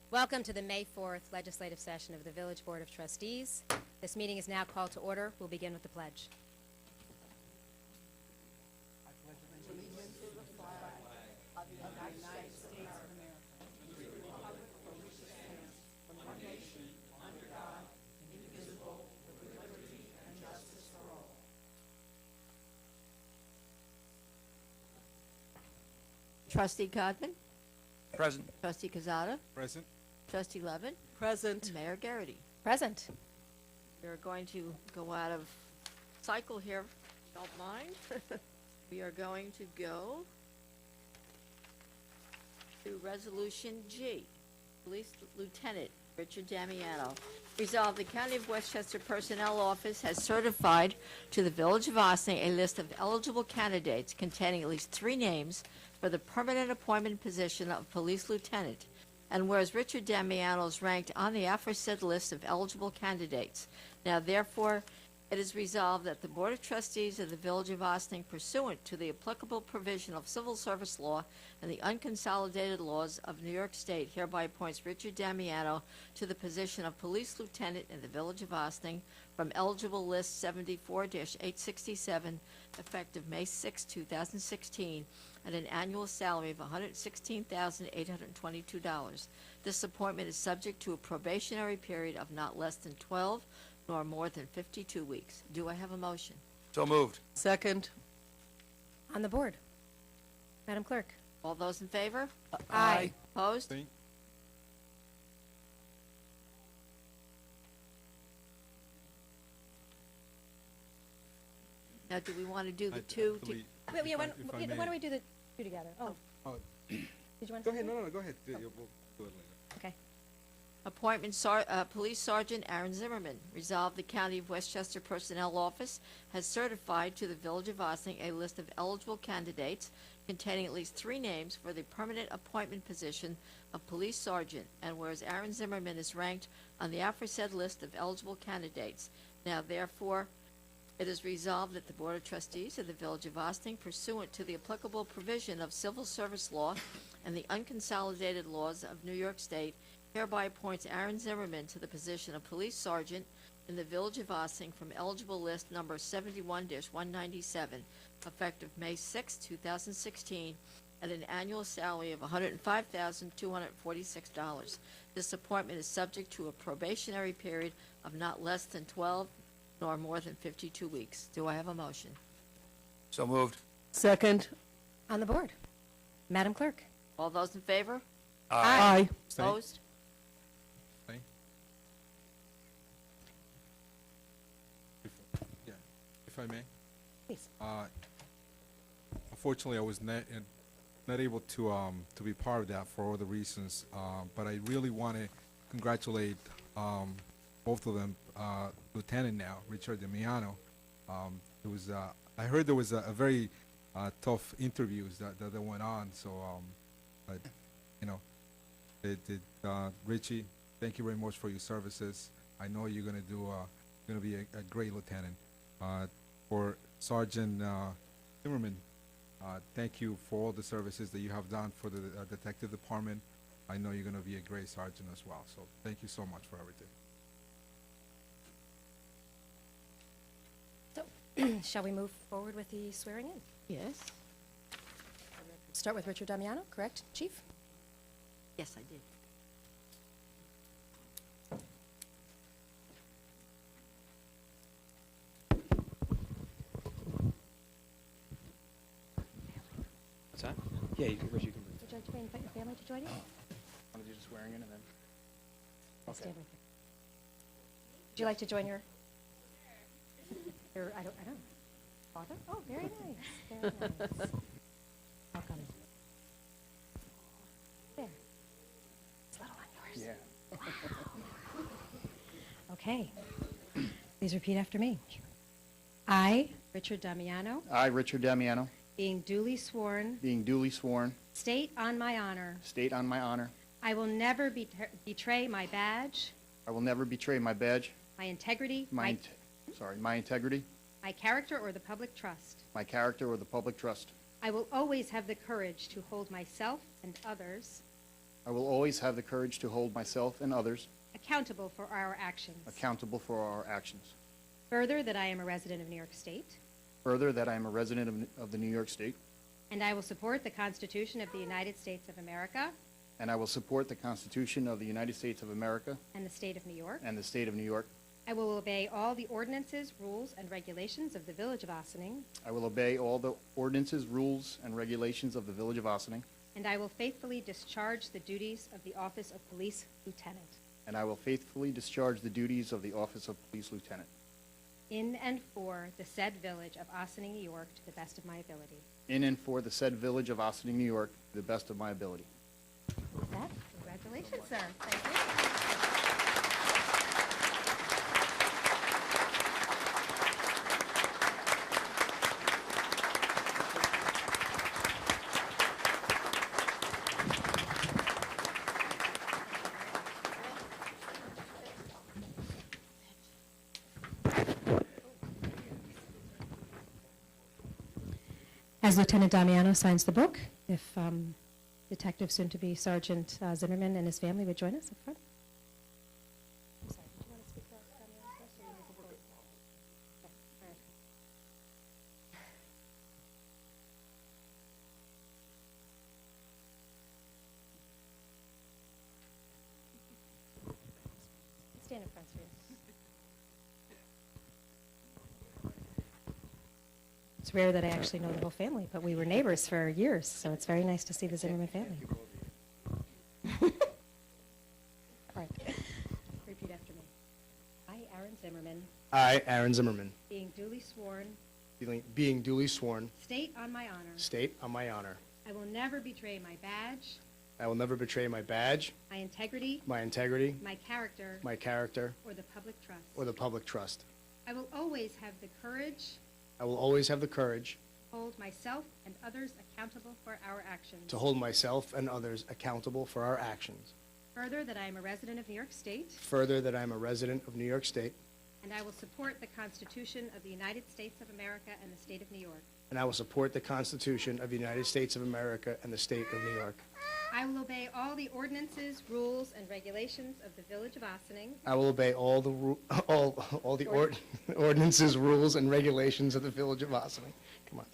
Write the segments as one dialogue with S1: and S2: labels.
S1: Welcome to the May 4th legislative session of the Village Board of Trustees. This meeting is now called to order. We'll begin with the pledge.
S2: Trustee Codman,
S3: Present.
S2: Trustee Cazada,
S3: Present.
S2: Trustee Levin,
S4: Present.
S2: and Mayor Garrity.
S1: Present.
S2: We're going to go out of cycle here, don't mind. We are going to go to Resolution G. Police Lieutenant Richard Damiano. Resolved, the County of Westchester Personnel Office has certified to the Village of Austin a list of eligible candidates containing at least 3 names for the permanent appointment position of police lieutenant. And whereas Richard Damiano is ranked on the aforesaid list of eligible candidates, now therefore it is resolved that the Board of Trustees of the Village of Austin, pursuant to the applicable provision of civil service law and the unconsolidated laws of New York State, hereby appoints Richard Damiano to the position of police lieutenant in the Village of Austin from eligible list 74-867, effective May 6, 2016, at an annual salary of $116,822. This appointment is subject to a probationary period of not less than 12 nor more than 52 weeks. Do I have a motion?
S3: So moved.
S4: Second.
S1: On the board. Madam Clerk.
S2: All those in favor?
S1: Aye.
S2: Opposed?
S3: Abstain.
S2: Now, do we want to do the two?
S1: Wait, yeah, why don't we do the two together? Oh, did you want to?
S3: Go ahead, no, go ahead. We'll do it later.
S1: Okay.
S2: Appointment Police Sergeant Aaron Zimmerman. Resolved, the County of Westchester Personnel Office has certified to the Village of Austin a list of eligible candidates containing at least 3 names for the permanent appointment position of Police Sergeant, and whereas Aaron Zimmerman is ranked on the aforesaid list of eligible candidates, now therefore it is resolved that the Board of Trustees of the Village of Austin, pursuant to the applicable provision of civil service law and the unconsolidated laws of New York State, hereby appoints Aaron Zimmerman to the position of Police Sergeant in the Village of Austin from eligible list number 71-197, effective May 6, 2016, at an annual salary of $105,246. This appointment is subject to a probationary period of not less than 12 nor more than 52 weeks. Do I have a motion?
S3: So moved.
S4: Second.
S1: On the board. Madam Clerk.
S2: All those in favor?
S4: Aye.
S2: Opposed?
S5: Yeah, if I may.
S1: Please.
S5: Unfortunately, I was not able to be part of that for all the reasons, but I really want to congratulate both of them, Lieutenant now, Richard Damiano. It was I heard there was a very tough interviews that went on, so but you know, Richie, thank you very much for your services. I know you're gonna be a great lieutenant. For Sergeant Zimmerman, thank you for all the services that you have done for the detective department. I know you're gonna be a great sergeant as well. So thank you so much for everything.
S1: So, shall we move forward with the swearing in?
S2: Yes.
S1: Start with Richard Damiano, correct, Chief?
S2: Yes, I did.
S6: What's that? Yeah, you can.
S1: Would you like to invite your family to join you?
S6: Want to do the swearing in and then?
S1: Stand with you. Would you like to join your, I don't know. Father? Oh, very nice, very nice. Welcome. There. It's a little on yours.
S6: Yeah.
S1: Okay. Please repeat after me. I, Richard Damiano,
S6: I, Richard Damiano,
S1: being duly sworn,
S6: being duly sworn,
S1: state on my honor,
S6: state on my honor,
S1: I will never betray my badge,
S6: I will never betray my badge,
S1: my integrity,
S6: my integrity,
S1: my character, or the public trust.
S6: my character, or the public trust.
S1: I will always have the courage to hold myself and others
S6: I will always have the courage to hold myself and others
S1: accountable for our actions.
S6: accountable for our actions.
S1: Further, that I am a resident of New York State,
S6: Further, that I am a resident of the New York State,
S1: and I will support the Constitution of the United States of America
S6: and I will support the Constitution of the United States of America
S1: and the state of New York.
S6: and the state of New York.
S1: I will obey all the ordinances, rules, and regulations of the Village of Ossining,
S6: I will obey all the ordinances, rules, and regulations of the Village of Ossining,
S1: and I will faithfully discharge the duties of the Office of Police Lieutenant
S6: and I will faithfully discharge the duties of the Office of Police Lieutenant
S1: in and for the said Village of Ossining, New York, to the best of my ability.
S6: in and for the said Village of Ossining, New York, to the best of my ability.
S1: With that, congratulations, sir. Thank you. As Lieutenant Damiano signs the book, if Detective soon-to-be Sergeant Zimmerman and his family would join us up front. I'm sorry, did you want to speak about Damiano first, or you need to vote? Okay, all right. Stand in front, please. It's rare that I actually know the whole family, but we were neighbors for years, so it's very nice to see the Zimmerman family. All right. Repeat after me. I, Aaron Zimmerman,
S7: I, Aaron Zimmerman,
S1: being duly sworn,
S7: being duly sworn,
S1: state on my honor,
S7: state on my honor,
S1: I will never betray my badge,
S7: I will never betray my badge,
S1: my integrity,
S7: my integrity,
S1: my character,
S7: my character,
S1: or the public trust.
S7: or the public trust.
S1: I will always have the courage
S7: I will always have the courage
S1: to hold myself and others accountable for our actions.
S7: to hold myself and others accountable for our actions.
S1: Further, that I am a resident of New York State,
S7: Further, that I am a resident of New York State,
S1: and I will support the Constitution of the United States of America and the state of New York.
S7: and I will support the Constitution of the United States of America and the state of New York.
S1: I will obey all the ordinances, rules, and regulations of the Village of Ossining,
S7: I will obey all the all the ordinances, rules, and regulations of the Village of Ossining. Come on.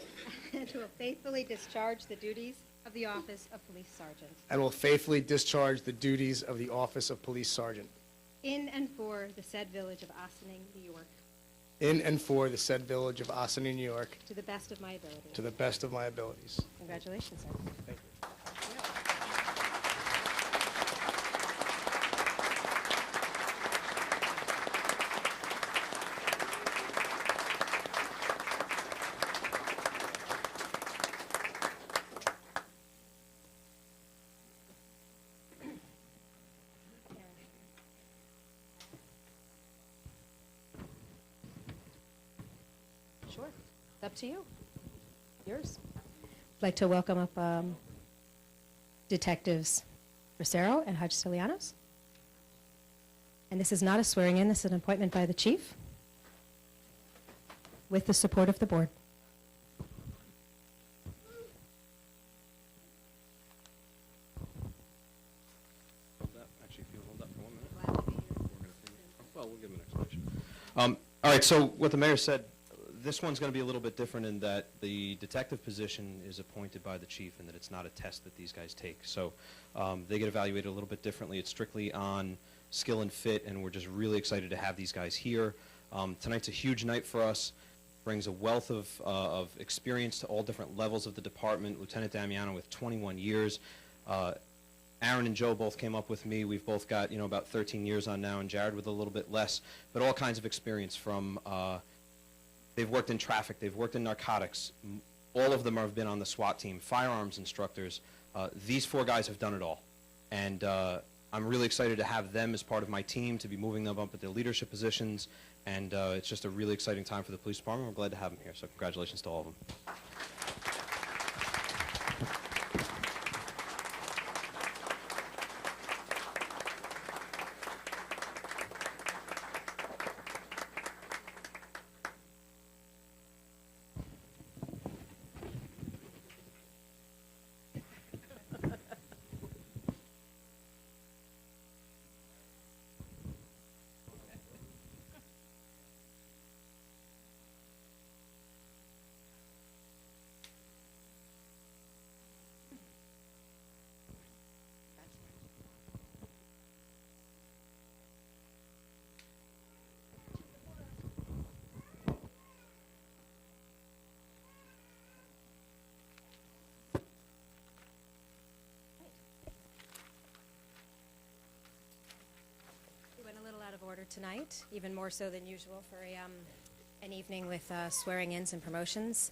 S1: and will faithfully discharge the duties of the Office of Police Sergeant
S7: And will faithfully discharge the duties of the Office of Police Sergeant
S1: in and for the said Village of Ossining, New York,
S7: in and for the said Village of Ossining, New York,
S1: to the best of my ability.
S7: to the best of my abilities.
S1: Congratulations, sir.
S7: Thank you.
S1: Sure. It's up to you. Yours. I'd like to welcome up Detectives Rosero and Hodge-Stilianos. And this is not a swearing-in, this is an appointment by the chief with the support of the board.
S8: Actually, if you hold that for 1 minute. Well, we'll give him an explanation. All right, so what the mayor said, this one's going to be a little bit different in that the detective position is appointed by the chief and that it's not a test that these guys take. So they get evaluated a little bit differently. It's strictly on skill and fit, and we're just really excited to have these guys here. Tonight's a huge night for us. Brings a wealth of experience to all different levels of the department. Lieutenant Damiano with 21 years. Aaron and Joe both came up with me. We've both got, about 13 years on now, and Jared with a little bit less, but all kinds of experience from, they've worked in traffic, they've worked in narcotics. All of them have been on the SWAT team, firearms instructors. These 4 guys have done it all. And I'm really excited to have them as part of my team, to be moving them up at their leadership positions. And it's just a really exciting time for the police department. We're glad to have them here, so congratulations to all of them.
S1: order tonight, even more so than usual for an evening with swearing-ins and promotions.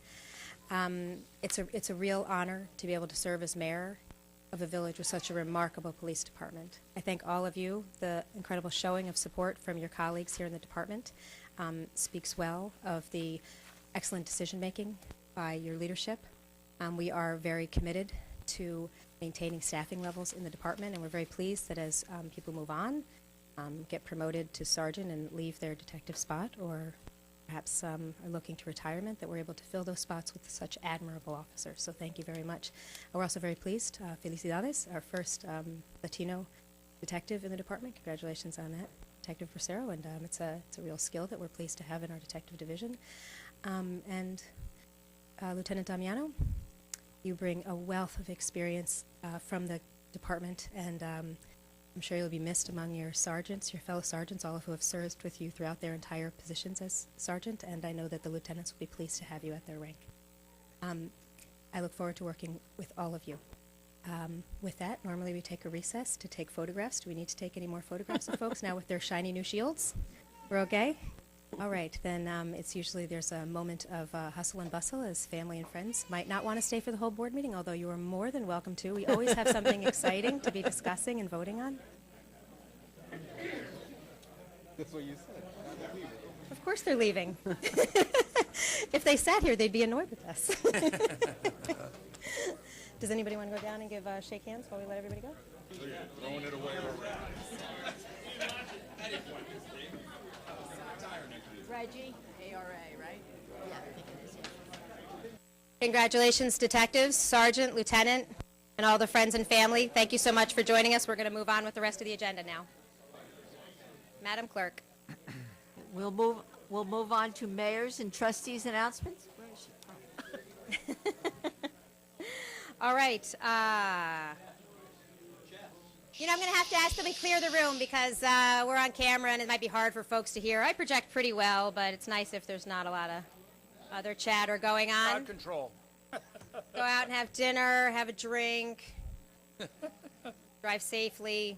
S1: It's a real honor to be able to serve as mayor of a village with such a remarkable police department. I thank all of you. The incredible showing of support from your colleagues here in the department speaks well of the excellent decision-making by your leadership. We are very committed to maintaining staffing levels in the department, and we're very pleased that as people move on, get promoted to sergeant and leave their detective spot, or perhaps are looking to retirement, that we're able to fill those spots with such admirable officers. So thank you very much. We're also very pleased. Felicidades, our first Latino detective in the department. Congratulations on that, Detective Bracero, and it's a real skill that we're pleased to have in our detective division. And Lieutenant Damiano, you bring a wealth of experience from the department, and I'm sure you'll be missed among your sergeants, your fellow sergeants, all of who have served with you throughout their entire positions as sergeant, and I know that the lieutenants will be pleased to have you at their rank. I look forward to working with all of you. With that, normally we take a recess to take photographs. Do we need to take any more photographs of folks now with their shiny new shields? We're okay? All right, then it's usually there's a moment of hustle and bustle as family and friends might not want to stay for the whole board meeting, although you are more than welcome to. We always have something exciting to be discussing and voting on.
S5: That's what you said.
S1: Of course they're leaving. If they sat here, they'd be annoyed with us. Does anybody want to go down and give shake hands while we let everybody go?
S5: Throwing it away already.
S2: Reggie, ARA, right? Yeah, I think it is, yeah.
S1: Congratulations, detectives, sergeant, lieutenant, and all the friends and family. Thank you so much for joining us. We're going to move on with the rest of the agenda now. Madam Clerk.
S2: We'll move on to mayor's and trustees' announcements. Where is she? Oh.
S1: All right. I'm going to have to ask them to clear the room because we're on camera and it might be hard for folks to hear. I project pretty well, but it's nice if there's not a lot of other chatter going on.
S3: Crowd control.
S1: Go out and have dinner, have a drink, drive safely.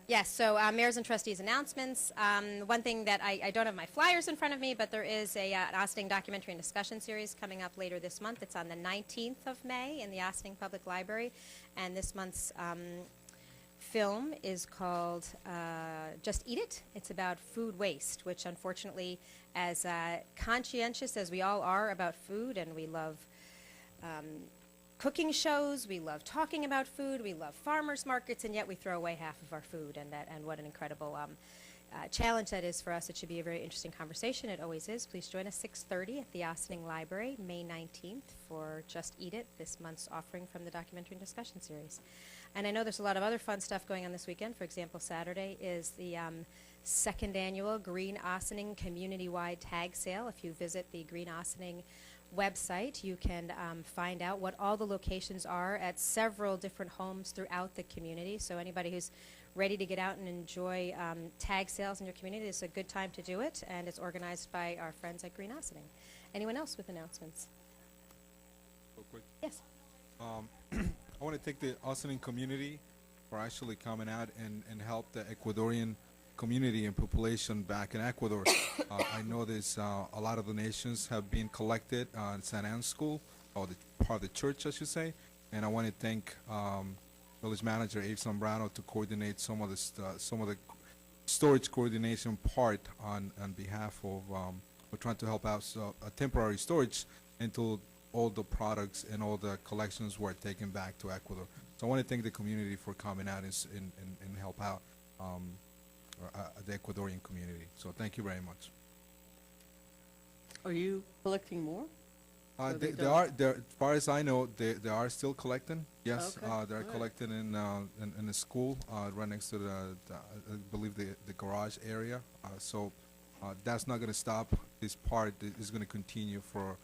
S1: Yes, so mayor's and trustees announcements. One thing that I don't have my flyers in front of me, but there is an Ossining documentary and discussion series coming up later this month. It's on the 19th of May in the Ossining Public Library, and this month's film is called Just Eat It. It's about food waste, which unfortunately, as conscientious as we all are about food, and we love cooking shows, we love talking about food, we love farmers markets, and yet we throw away half of our food, and what an incredible challenge that is for us. It should be a very interesting conversation. It always is. Please join us 6:30 at the Ossining Library, May 19th, for Just Eat It, this month's offering from the documentary and discussion series. And I know there's a lot of other fun stuff going on this weekend. For example, Saturday is the second annual Green Ossining community-wide tag sale. If you visit the Green Ossining website, you can find out what all the locations are at several different homes throughout the community. So anybody who's ready to get out and enjoy tag sales in your community, it's a good time to do it, and it's organized by our friends at Green Ossining. Anyone else with announcements?
S5: Real quick.
S1: Yes.
S5: I want to thank the Ossining community for actually coming out and help the Ecuadorian community and population back in Ecuador. I know there's a lot of donations have been collected at St. Anne's School, or the part of the church, I should say. And I want to thank village manager Abe Zambrano to coordinate some of the storage coordination part on behalf of we're trying to help out a temporary storage until all the products and all the collections were taken back to Ecuador. So I want to thank the community for coming out and help out the Ecuadorian community. So thank you very much.
S4: Are you collecting more?
S5: They are, as far as I know, they are still collecting. Yes,
S4: Okay.
S5: they're
S4: All right.
S5: collecting in the school right next to I believe the garage area. So that's not going to stop. This part is going to continue for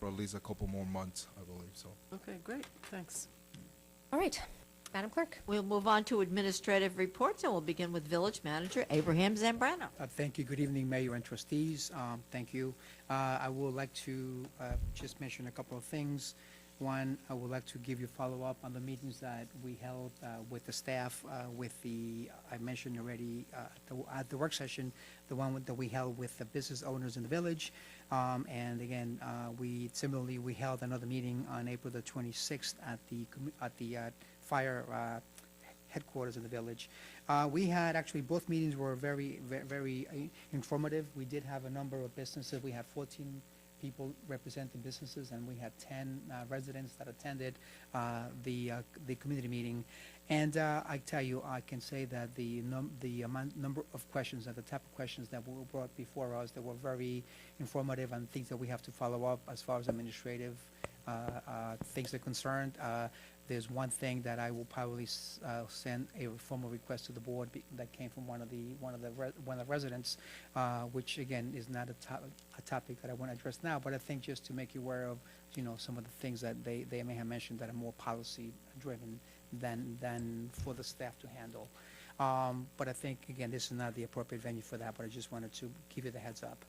S5: at least a couple more months, I believe. So.
S4: Okay, great, thanks.
S1: All right. Madam Clerk.
S2: We'll move on to administrative reports, and we'll begin with Village Manager Abraham Zambrano.
S9: Thank you. Good evening, Mayor and trustees. Thank you. I would like to just mention a couple of things. One, I would like to give you follow-up on the meetings that we held with the staff, I mentioned already at the work session, the one that we held with the business owners in the village. And again, we held another meeting on April the 26th at the fire headquarters in the village. We had actually, both meetings were very informative. We did have a number of businesses. We had 14 people representing businesses, and we had 10 residents that attended the community meeting. And I tell you, I can say that the number of questions and the type of questions that were brought before us that were very informative and things that we have to follow up as far as administrative things are concerned. There's one thing that I will probably send a formal request to the board that came from one of the residents, which again is not a topic that I want to address now, but I think just to make you aware of, some of the things that they may have mentioned that are more policy driven than for the staff to handle. But I think, again, this is not the appropriate venue for that, but I just wanted to give you the heads up.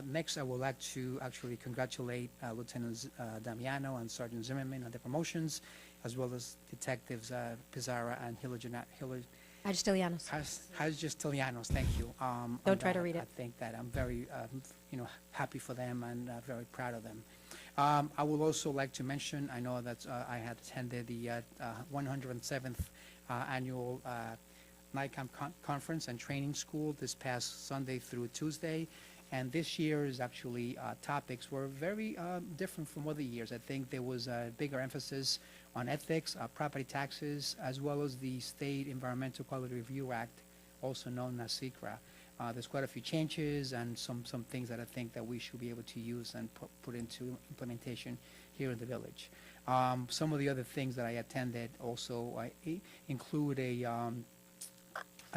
S9: Next, I would like to actually congratulate Lieutenant Damiano and Sergeant Zimmerman on their promotions, as well as Detectives Pizarra and
S1: Agistilianos.
S9: Hagestilianos, thank you.
S1: Don't try to read it.
S9: I think that I'm very, happy for them and very proud of them. I would also like to mention, I know that I had attended the 107th annual NICOM conference and training school this past Sunday through Tuesday. And this year's actually topics were very different from other years. I think there was a bigger emphasis on ethics, property taxes, as well as the State Environmental Quality Review Act, also known as SECRA. There's quite a few changes and some things that I think that we should be able to use and put into implementation here in the village. Some of the other things that I attended also include a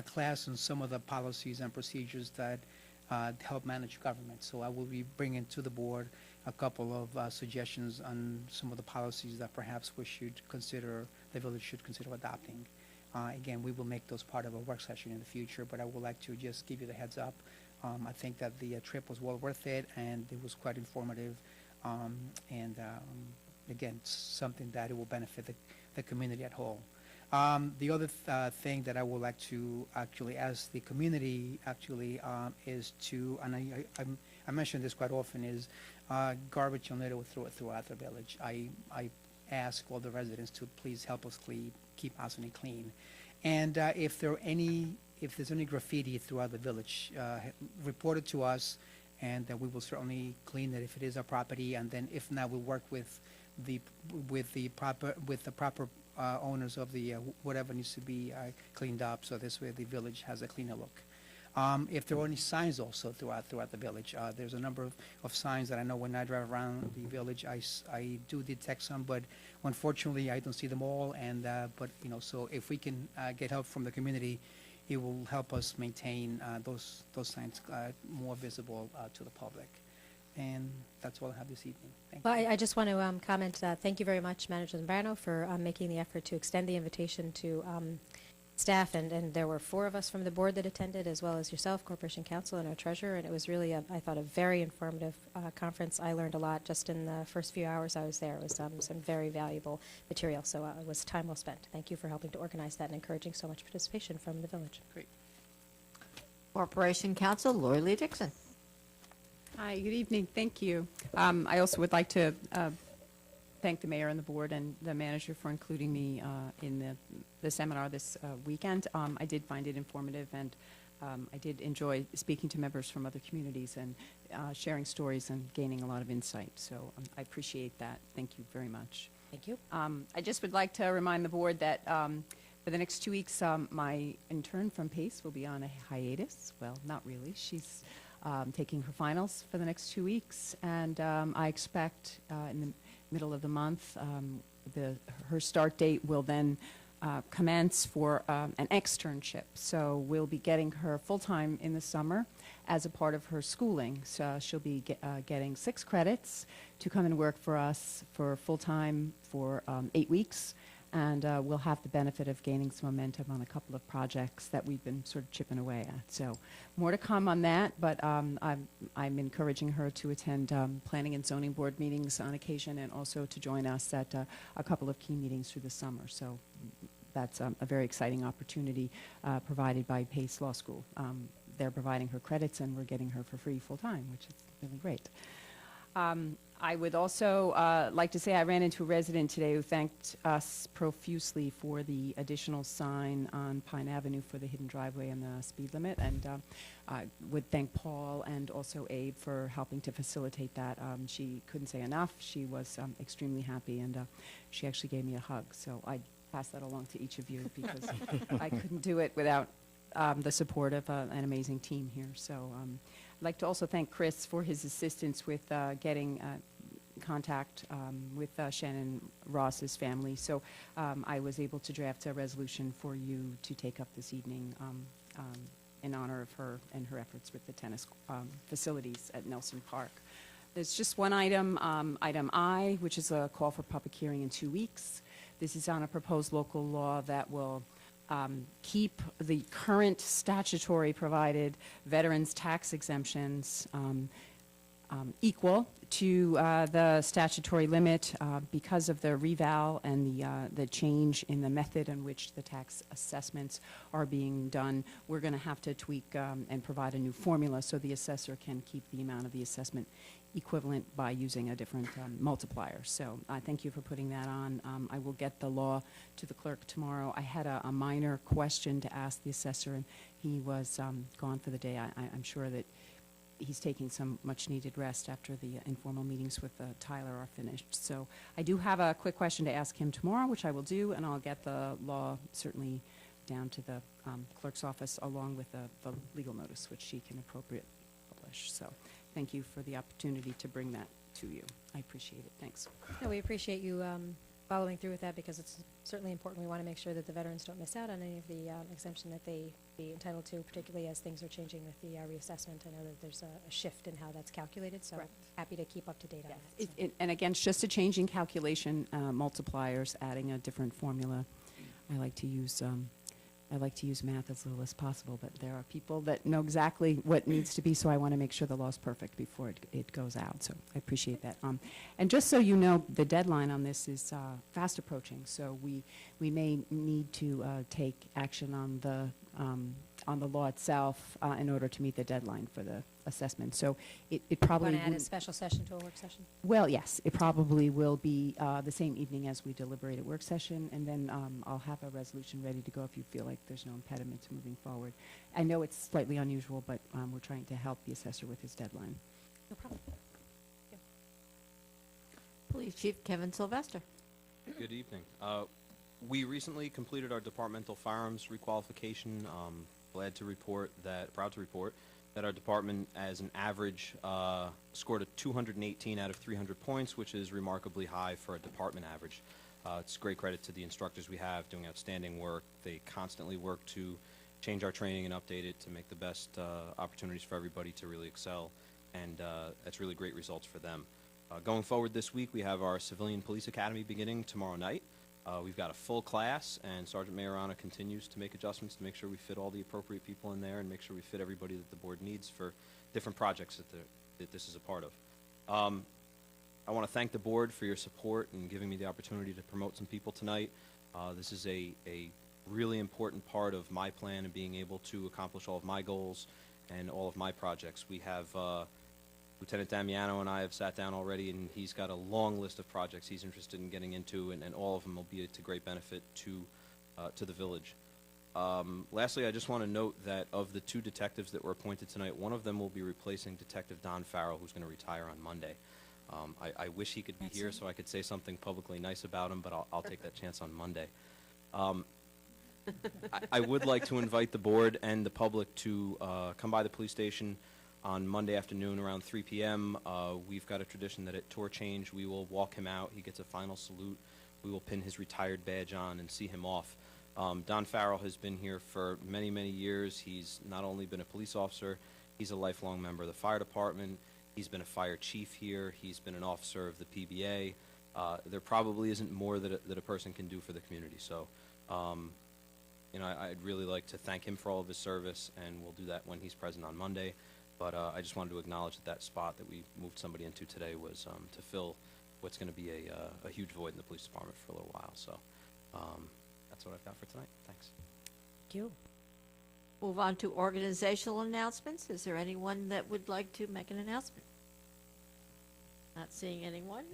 S9: class on some of the policies and procedures that help manage government. So I will be bringing to the board a couple of suggestions on some of the policies that perhaps the village should consider adopting. Again, we will make those part of a work session in the future, but I would like to just give you the heads up. I think that the trip was well worth it, and it was quite informative. Again, something that it will benefit the community at whole. The other thing that I would like to actually ask the community is to, and I mention this quite often, is garbage and litter throughout the village. I ask all the residents to please help us keep Ossining clean. And if there's any graffiti throughout the village, report it to us, and we will certainly clean it if it is our property. And then if not, we'll work with the proper owners of the whatever needs to be cleaned up, so this way the village has a cleaner look. If there are any signs also throughout the village, there's a number of signs that I know when I drive around the village, I do detect some, but unfortunately I don't see them all. And so if we can get help from the community, it will help us maintain those signs more visible to the public. And that's all I have this evening. Thank you.
S1: Well, I just want to comment, thank you very much, Manager Zambrano, for making the effort to extend the invitation to staff, and there were 4 of us from the board that attended, as well as yourself, Corporation Counsel, and our treasurer, and it was really, I thought, a very informative conference. I learned a lot just in the first few hours I was there. It was some very valuable material, so it was time well spent. Thank you for helping to organize that and encouraging so much participation from the village.
S9: Great.
S2: Corporation Counsel, Lori Lee Dixon.
S10: Hi, good evening. Thank you. I also would like to thank the mayor and the board and the manager for including me in the seminar this weekend. I did find it informative, and I did enjoy speaking to members from other communities and sharing stories and gaining a lot of insight. So I appreciate that. Thank you very much.
S1: Thank you.
S10: I just would like to remind the board that for the next 2 weeks, my intern from PACE will be on a hiatus. Well, not really. She's taking her finals for the next 2 weeks, and I expect in the middle of the month, her start date will then commence for an externship. So we'll be getting her full-time in the summer as a part of her schooling. So she'll be getting 6 credits to come and work for us for full-time for 8 weeks. and we'll have the benefit of gaining some momentum on a couple of projects that we've been sort of chipping away at. So more to come on that, but I'm encouraging her to attend planning and zoning board meetings on occasion, and also to join us at a couple of key meetings through the summer. So that's a very exciting opportunity provided by Pace Law School. They're providing her credits, and we're getting her for free full-time, which is really great. I would also like to say I ran into a resident today who thanked us profusely for the additional sign on Pine Avenue for the hidden driveway and the speed limit, and I would thank Paul and also Abe for helping to facilitate that. She couldn't say enough. She was extremely happy, and she actually gave me a hug, so I pass that along to each of you, because I couldn't do it without the support of an amazing team here. So I'd like to also thank Chris for his assistance with getting contact with Shannon Ross's family. So I was able to draft a resolution for you to take up this evening in honor of her and her efforts with the tennis facilities at Nelson Park. There's just one item, item I, which is a call for public hearing in 2 weeks. This is on a proposed local law that will keep the current statutory provided veterans tax exemptions equal to the statutory limit because of the reval and the change in the method in which the tax assessments are being done. We're going to have to tweak and provide a new formula so the assessor can keep the amount of the assessment equivalent by using a different multiplier. So I thank you for putting that on. I will get the law to the clerk tomorrow. I had a minor question to ask the assessor, and he was gone for the day. I'm sure that he's taking some much-needed rest after the informal meetings with Tyler are finished. So I do have a quick question to ask him tomorrow, which I will do, and I'll get the law certainly down to the clerk's office along with the legal notice, which she can appropriately publish. So thank you for the opportunity to bring that to you. I appreciate it. Thanks.
S1: No, we appreciate you following through with that, because it's certainly important. We want to make sure that the veterans don't miss out on any of the exemption that they be entitled to, particularly as things are changing with the reassessment. I know that there's a shift in how that's calculated, so
S10: Correct.
S1: happy to keep up to date on that. So.
S10: And again, it's just a change in calculation, multipliers, adding a different formula. I like to use math as little as possible, but there are people that know exactly what needs to be, so I want to make sure the law's perfect before it goes out. So I appreciate that. And just so you know, the deadline on this is fast approaching, so we may need to take action on the law itself in order to meet the deadline for the assessment. So it probably
S1: Want to add a
S10: wouldn't-
S1: special session to a work session?
S10: Well, yes, it probably will be the same evening as we deliberate at work session, and then I'll have a resolution ready to go if you feel like there's no impediment to moving forward. I know it's slightly unusual, but we're trying to help the assessor with his deadline.
S1: No problem.
S2: Police Chief Kevin Sylvester.
S8: Good evening. We recently completed our departmental firearms requalification. Proud to report that our department, as an average, scored a 218 out of 300 points, which is remarkably high for a department average. It's great credit to the instructors we have doing outstanding work. They constantly work to change our training and update it to make the best opportunities for everybody to really excel, and that's really great results for them. Going forward this week, we have our Civilian Police Academy beginning tomorrow night. We've got a full class, and Sergeant Majorana continues to make adjustments to make sure we fit all the appropriate people in there and make sure we fit everybody that the board needs for different projects that this is a part of. I want to thank the board for your support and giving me the opportunity to promote some people tonight. This is a really important part of my plan and being able to accomplish all of my goals and all of my projects. We have Lieutenant Damiano and I have sat down already, and he's got a long list of projects he's interested in getting into, and all of them will be to great benefit to the village. Lastly, I just want to note that of the 2 detectives that were appointed tonight, one of them will be replacing Detective Don Farrell, who's going to retire on Monday. I wish he could be here so I could say something publicly nice about him, but I'll take that chance on Monday. I would like to invite the board and the public to come by the police station on Monday afternoon around 3 p.m. We've got a tradition that at tour change we will walk him out. He gets a final salute. We will pin his retired badge on and see him off. Don Farrell has been here for many, many years. He's not only been a police officer, he's a lifelong member of the fire department. He's been a fire chief here. He's been an officer of the PBA. there probably isn't more that a person can do for the community. So, I'd really like to thank him for all of his service, and we'll do that when he's present on Monday. But I just wanted to acknowledge that spot that we moved somebody into today was to fill what's going to be a huge void in the police department for a little while. So that's what I've got for tonight. Thanks.
S1: Thank you.
S2: Move on to organizational announcements. Is there anyone that would like to make an announcement? Not seeing anyone.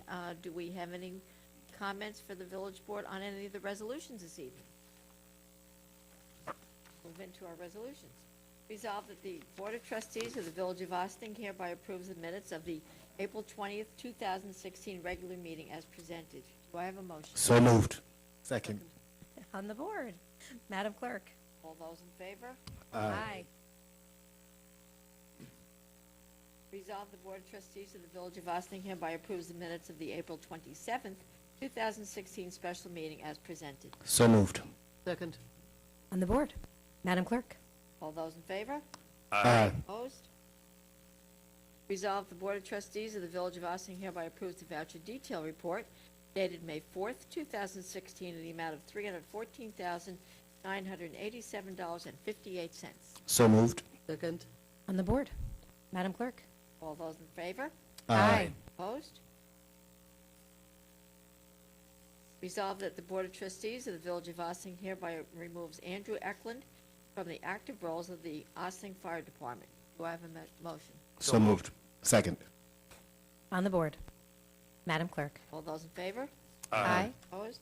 S2: Do we have any comments for the village board on any of the resolutions this evening? Move into our resolutions. Resolved that the Board of Trustees of the Village of Austin hereby approves the minutes of the April 20th, 2016 regular meeting as presented. Do I have a motion?
S7: So moved. Second.
S1: On the board, Madam Clerk.
S2: All those in favor?
S1: Aye.
S2: Resolved the Board of Trustees of the Village of Austin hereby approves the minutes of the April 27th, 2016 special meeting as presented.
S7: So moved.
S4: Second.
S1: On the board, Madam Clerk.
S2: All those in favor?
S7: Aye.
S2: Opposed? Resolved, the Board of Trustees of the Village of Austin hereby approves the voucher detail report dated May 4th, 2016, in the amount of $314,987.58.
S7: So moved.
S4: Second.
S1: On the board, Madam Clerk.
S2: All those in favor?
S1: Aye.
S2: Opposed? Resolved that the Board of Trustees of the Village of Austin hereby removes Andrew Eklund from the active roles of the Austin Fire Department. Do I have a motion?
S7: So moved. Second.
S1: On the board, Madam Clerk.
S2: All those in favor?
S1: Aye.
S2: Opposed?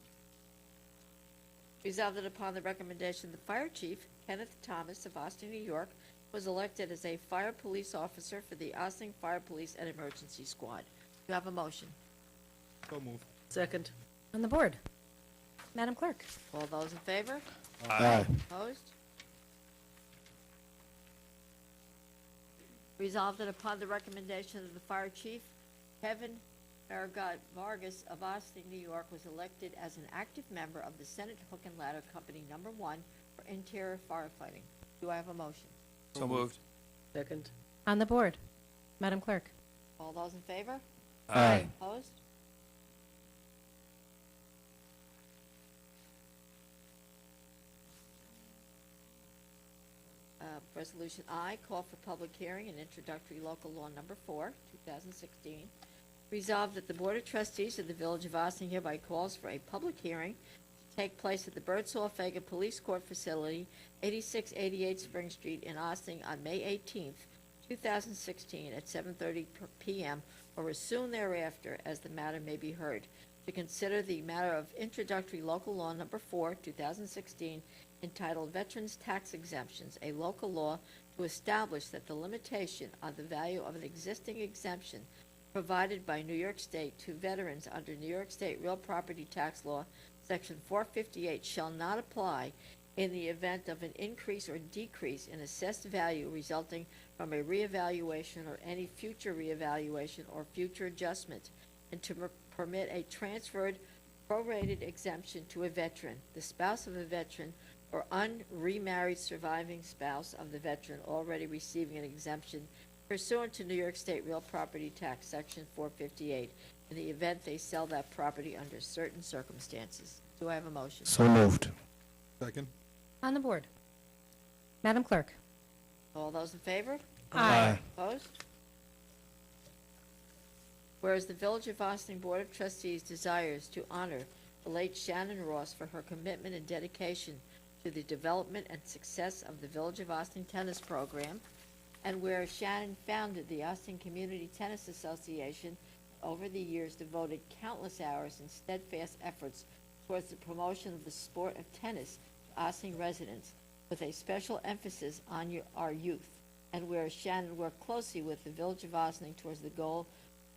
S2: Resolved that upon the recommendation of the Fire Chief, Kenneth Thomas of Austin, New York, was elected as a fire police officer for the Austin Fire Police and Emergency Squad. Do you have a motion?
S5: So moved.
S4: Second.
S1: On the board, Madam Clerk.
S2: All those in favor?
S7: Aye.
S2: Opposed? Resolved that upon the recommendation of the Fire Chief, Kevin Margot Vargas of Austin, New York, was elected as an active member of the Senate Hook and Ladder Company Number 1 for interior firefighting. Do I have a motion?
S3: So moved.
S4: Second.
S1: On the board, Madam Clerk.
S2: All those in favor?
S7: Aye.
S2: Opposed? Resolution I, call for public hearing and introductory local law number 4, 2016. Resolved that the Board of Trustees of the Village of Austin hereby calls for a public hearing to take place at the Birdsall Fagan Police Court Facility, 8688 Spring Street in Austin on May 18th, 2016 at 7:30 p.m. or as soon thereafter as the matter may be heard, to consider the matter of introductory local law number 4, 2016, entitled Veterans Tax Exemptions, a local law to establish that the limitation on the value of an existing exemption provided by New York State to veterans under New York State Real Property Tax Law, Section 458, shall not apply in the event of an increase or decrease in assessed value resulting from a reevaluation or any future reevaluation or future adjustment, and to permit a transferred prorated exemption to a veteran, the spouse of a veteran, or unremarried surviving spouse of the veteran already receiving an exemption pursuant to New York State Real Property Tax, Section 458, in the event they sell that property under certain circumstances. Do I have a motion?
S7: So moved.
S5: Second.
S1: On the board, Madam Clerk.
S2: All those in favor?
S7: Aye.
S2: Opposed? Whereas the Village of Austin Board of Trustees desires to honor the late Shannon Ross for her commitment and dedication to the development and success of the Village of Austin tennis program, and where Shannon founded the Austin Community Tennis Association, over the years devoted countless hours and steadfast efforts towards the promotion of the sport of tennis to Austin residents, with a special emphasis on our youth, and where Shannon worked closely with the Village of Austin towards the goal of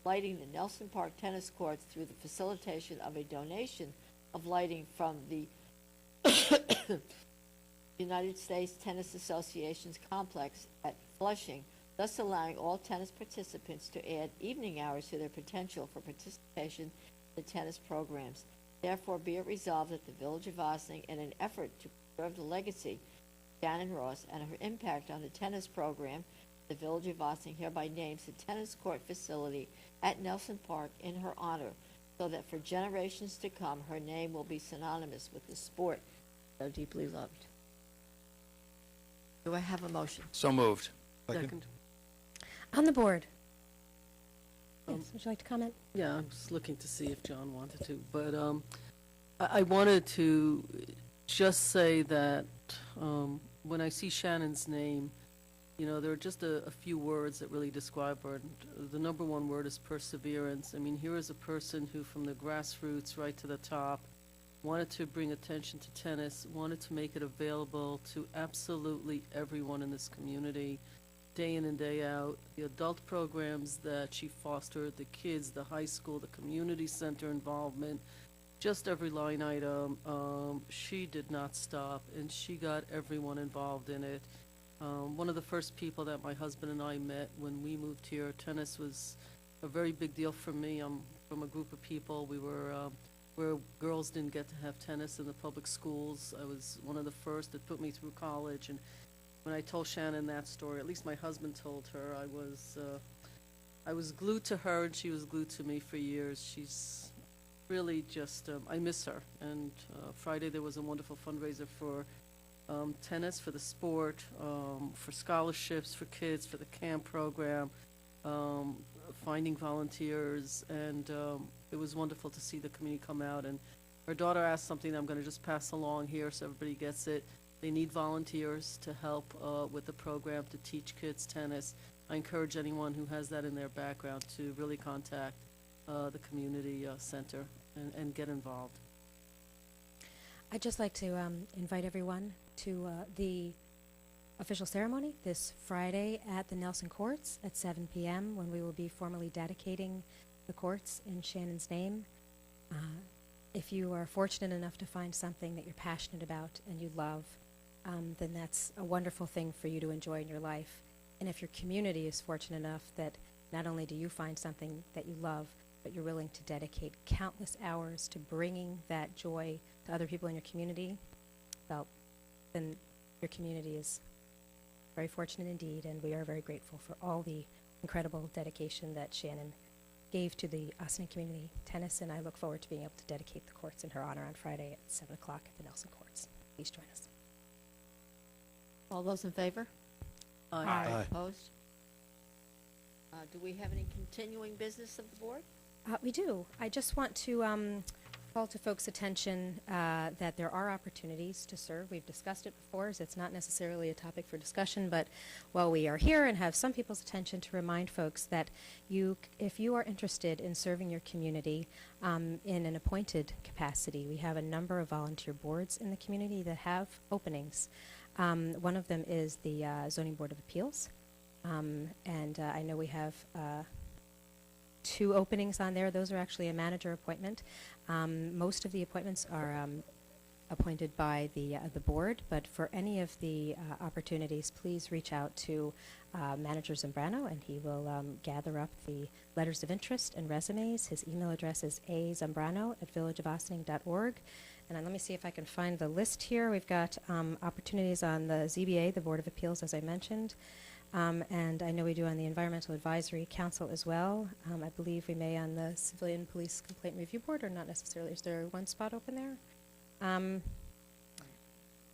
S2: lighting the Nelson Park tennis courts through the facilitation of a donation of lighting from the United States Tennis Association's complex at Flushing, thus allowing all tennis participants to add evening hours to their potential for participation in the tennis programs. Therefore, be it resolved that the Village of Austin, in an effort to preserve the legacy of Shannon Ross and her impact on the tennis program, the Village of Austin hereby names the tennis court facility at Nelson Park in her honor, so that for generations to come, her name will be synonymous with the sport so deeply loved. Do I have a motion?
S3: So moved.
S4: Second.
S1: On the board. Yes, would you like to comment?
S4: Yeah, I was looking to see if John wanted to, but I wanted to just say that when I see Shannon's name, you know, there are just a few words that really describe her. And the number one word is perseverance. I mean, here is a person who, from the grassroots right to the top, wanted to bring attention to tennis, wanted to make it available to absolutely everyone in this community, day in and day out. The adult programs that she fostered, the kids, the high school, the community center involvement, just every line item, she did not stop, and she got everyone involved in it. One of the first people that my husband and I met when we moved here, tennis was a very big deal for me. I'm from a group of people. We were where girls didn't get to have tennis in the public schools. I was one of the first that put me through college. And when I told Shannon that story, at least my husband told her, I was glued to her, and she was glued to me for years. She's really just, I miss her. And Friday there was a wonderful fundraiser for tennis, for the sport, for scholarships for kids, for the camp program, finding volunteers, and it was wonderful to see the community come out. And her daughter asked something that I'm going to just pass along here so everybody gets it. They need volunteers to help with the program to teach kids tennis. I encourage anyone who has that in their background to really contact the community center and get involved.
S1: I'd just like to invite everyone to the official ceremony this Friday at the Nelson Courts at 7 p.m. when we will be formally dedicating the courts in Shannon's name. If you are fortunate enough to find something that you're passionate about and you love, then that's a wonderful thing for you to enjoy in your life. And if your community is fortunate enough that not only do you find something that you love, but you're willing to dedicate countless hours to bringing that joy to other people in your community, well, then your community is very fortunate indeed, and we are very grateful for all the incredible dedication that Shannon gave to the Ossining Community Tennis, and I look forward to being able to dedicate the courts in her honor on Friday at 7 o'clock at the Nelson Courts. Please join us.
S2: All those in favor?
S3: Aye.
S2: Opposed? Do we have any continuing business of the board?
S1: We do. I just want to call to folks' attention that there are opportunities to serve. We've discussed it before, so it's not necessarily a topic for discussion, but while we are here and have some people's attention, to remind folks that if you are interested in serving your community in an appointed capacity, we have a number of volunteer boards in the community that have openings. One of them is the Zoning Board of Appeals, and I know we have 2 openings on there. Those are actually a manager appointment. Most of the appointments are appointed by the board, but for any of the opportunities, please reach out to Manager Zambrano, and he will gather up the letters of interest and resumes. His email address is azambrano@villageofossining.org. And then let me see if I can find the list here. We've got opportunities on the ZBA, the Board of Appeals, as I mentioned. And I know we do on the Environmental Advisory Council as well. I believe we may on the Civilian Police Complaint Review Board, or not necessarily. Is there one spot open there?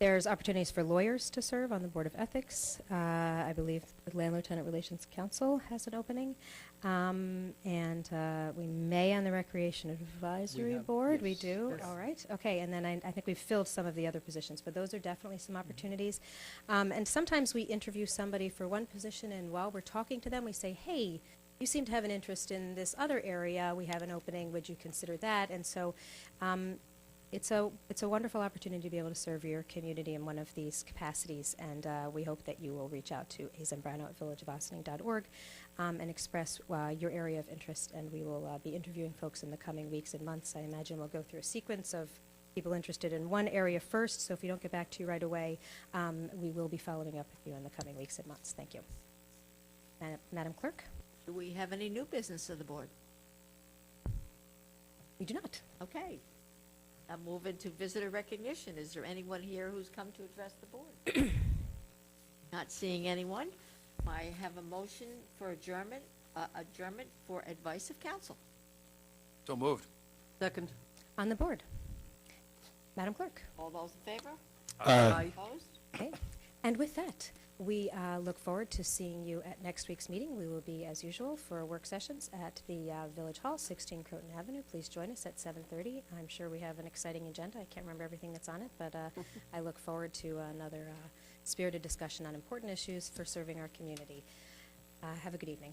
S1: There's opportunities for lawyers to serve on the Board of Ethics. I believe the Landlord-Tenant Relations Council has an opening. And we may on the Recreation Advisory Board. We do?
S4: Yes.
S1: All right. Okay. And then I think we've filled some of the other positions, but those are definitely some opportunities. And sometimes we interview somebody for one position, and while we're talking to them, we say, hey, you seem to have an interest in this other area. We have an opening. Would you consider that? And so it's a wonderful opportunity to be able to serve your community in one of these capacities, and we hope that you will reach out to azambrano@villageofossining.org and express your area of interest, and we will be interviewing folks in the coming weeks and months. I imagine we'll go through a sequence of people interested in one area first, so if we don't get back to you right away, we will be following up with you in the coming weeks and months. Thank you. Madam Clerk?
S2: Do we have any new business of the board?
S1: We do not.
S2: Okay. I'll move into visitor recognition. Is there anyone here who's come to address the board? Not seeing anyone. I have a motion for adjournment for advice of council.
S3: So moved.
S4: Second.
S1: On the board. Madam Clerk?
S2: All those in favor?
S4: Aye.
S2: Opposed?
S1: Okay. And with that, we look forward to seeing you at next week's meeting. We will be, as usual, for work sessions at the Village Hall, 16 Croton Avenue. Please join us at 7:30. I'm sure we have an exciting agenda. I can't remember everything that's on it, but I look forward to another spirited discussion on important issues for serving our community. Have a good evening.